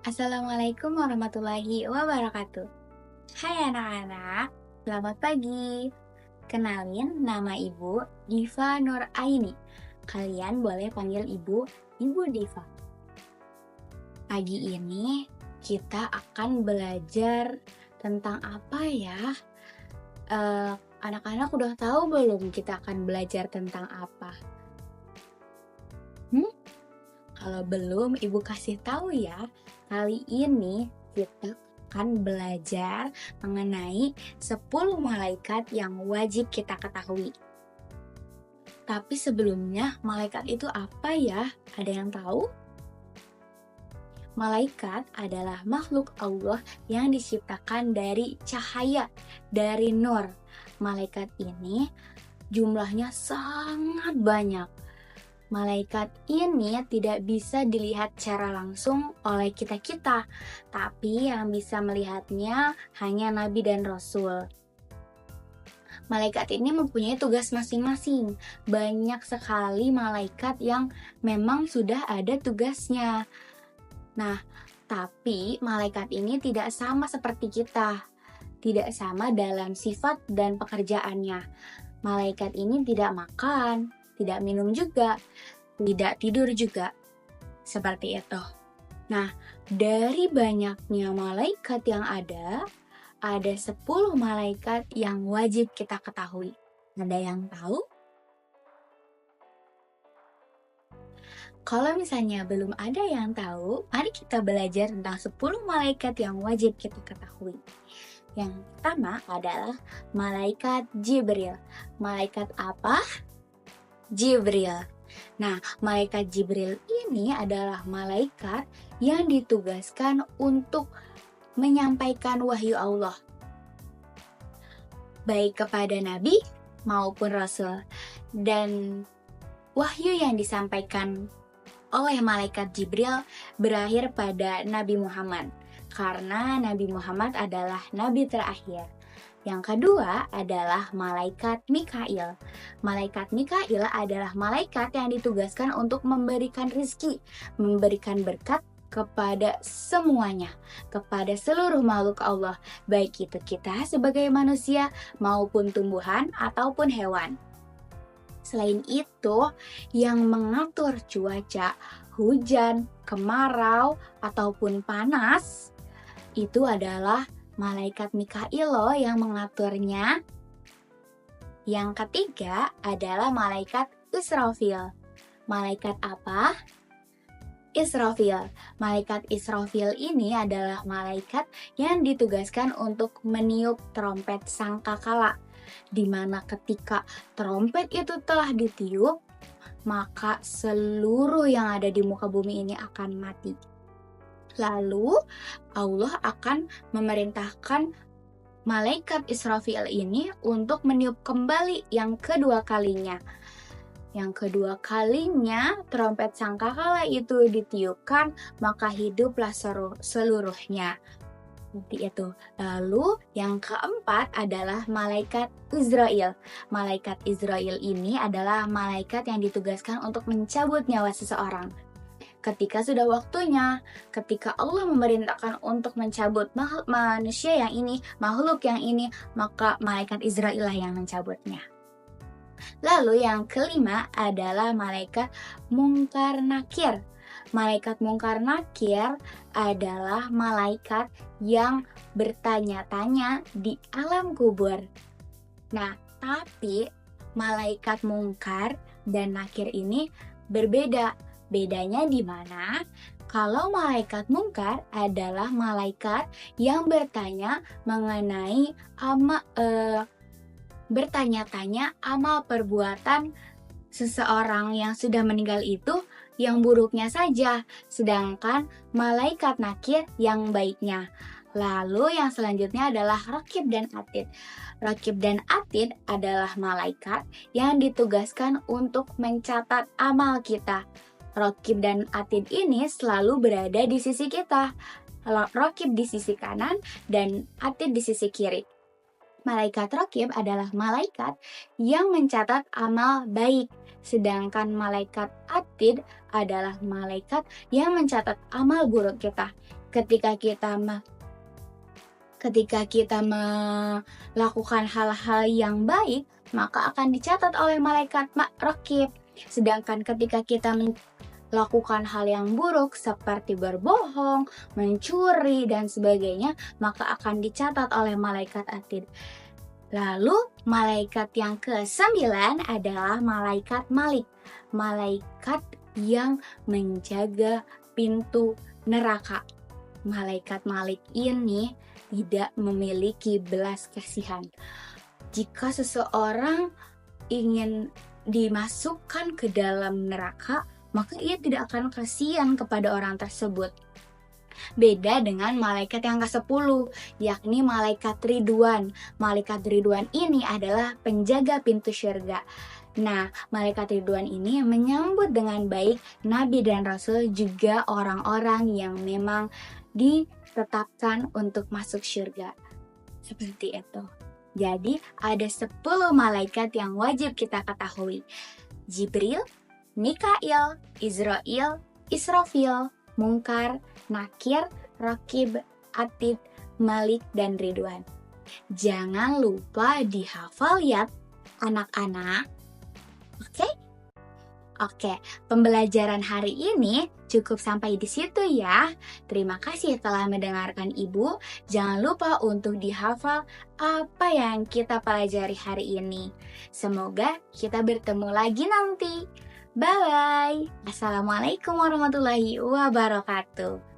Assalamualaikum warahmatullahi wabarakatuh. Hai anak-anak, selamat pagi. Kenalin, nama Ibu Diva Nur Aini. Kalian boleh panggil Ibu Diva. Pagi ini kita akan belajar tentang apa ya? Anak-anak udah tahu belum kita akan belajar tentang apa? Kalau belum, Ibu kasih tahu ya. Kali ini kita akan belajar mengenai 10 malaikat yang wajib kita ketahui. Tapi sebelumnya, malaikat itu apa ya? Ada yang tahu? Malaikat adalah makhluk Allah yang diciptakan dari cahaya, dari nur. Malaikat ini jumlahnya sangat banyak. Malaikat ini tidak bisa dilihat secara langsung oleh kita-kita, tapi yang bisa melihatnya hanya Nabi dan Rasul. Malaikat ini mempunyai tugas masing-masing. Banyak sekali malaikat yang memang sudah ada tugasnya. Nah, tapi malaikat ini tidak sama seperti kita. Tidak sama dalam sifat dan pekerjaannya. Malaikat ini tidak makan, tidak minum juga, tidak tidur juga. Seperti itu. Nah, dari banyaknya malaikat yang ada 10 malaikat yang wajib kita ketahui. Ada yang tahu? Kalau misalnya belum ada yang tahu, mari kita belajar tentang 10 malaikat yang wajib kita ketahui. Yang pertama adalah malaikat Jibril. Malaikat apa? Jibril. Nah, malaikat Jibril ini adalah malaikat yang ditugaskan untuk menyampaikan wahyu Allah, baik kepada Nabi maupun Rasul. Dan wahyu yang disampaikan oleh malaikat Jibril berakhir pada Nabi Muhammad, karena Nabi Muhammad adalah Nabi terakhir. Yang kedua adalah malaikat Mikail. Malaikat Mikail adalah malaikat yang ditugaskan untuk memberikan rezeki, memberikan berkat kepada semuanya, kepada seluruh makhluk Allah, baik itu kita sebagai manusia maupun tumbuhan ataupun hewan. Selain itu, yang mengatur cuaca, hujan, kemarau, ataupun panas, itu adalah malaikat Mikail loh yang mengaturnya. Yang ketiga adalah malaikat Israfil. Malaikat apa? Israfil. Malaikat Israfil ini adalah malaikat yang ditugaskan untuk meniup trompet sangkakala, di mana ketika trompet itu telah ditiup, maka seluruh yang ada di muka bumi ini akan mati. Lalu Allah akan memerintahkan malaikat Israfil ini untuk meniup kembali yang kedua kalinya. Yang kedua kalinya trompet sangkakala itu ditiupkan, maka hiduplah seluruhnya. Seperti itu. Lalu yang keempat adalah malaikat Israel. Malaikat Israel ini adalah malaikat yang ditugaskan untuk mencabut nyawa seseorang. Ketika sudah waktunya, ketika Allah memerintahkan untuk mencabut manusia yang ini, makhluk yang ini, maka malaikat Israel lah yang mencabutnya. Lalu yang kelima adalah malaikat Mungkar Nakir. Malaikat Mungkar Nakir adalah malaikat yang bertanya-tanya di alam kubur. Nah, tapi malaikat Mungkar dan Nakir ini berbeda. Bedanya di mana? Kalau malaikat Mungkar adalah malaikat yang bertanya mengenai bertanya-tanya amal perbuatan seseorang yang sudah meninggal itu yang buruknya saja, sedangkan malaikat Nakir yang baiknya. Lalu yang selanjutnya adalah Raqib dan Atid. Raqib dan Atid adalah malaikat yang ditugaskan untuk mencatat amal kita. Raqib dan Atid ini selalu berada di sisi kita. Raqib di sisi kanan dan Atid di sisi kiri. Malaikat Raqib adalah malaikat yang mencatat amal baik, sedangkan malaikat Atid adalah malaikat yang mencatat amal buruk kita. ketika kita melakukan hal-hal yang baik, maka akan dicatat oleh malaikat raqib. Sedangkan ketika kita melakukan hal yang buruk seperti berbohong, mencuri, dan sebagainya, maka akan dicatat oleh malaikat atid. Lalu malaikat yang ke-9 adalah malaikat Malik. Malaikat yang menjaga pintu neraka. Malaikat Malik ini tidak memiliki belas kasihan. Jika seseorang ingin dimasukkan ke dalam neraka, maka ia tidak akan kasihan kepada orang tersebut. Beda dengan malaikat yang ke-10, yakni malaikat Ridwan. Malaikat Ridwan ini adalah penjaga pintu surga. Nah, malaikat Ridwan ini menyambut dengan baik Nabi dan Rasul, juga orang-orang yang memang ditetapkan untuk masuk surga. Seperti itu. Jadi, ada 10 malaikat yang wajib kita ketahui. Jibril, Mikail, Israil, Israfil, Munkar, Nakir, Raqib, Atid, Malik, dan Ridwan. Jangan lupa dihafal ya anak-anak. Oke, pembelajaran hari ini cukup sampai di situ ya. Terima kasih telah mendengarkan Ibu. Jangan lupa untuk dihafal apa yang kita pelajari hari ini. Semoga kita bertemu lagi nanti. Bye-bye. Assalamualaikum warahmatullahi wabarakatuh.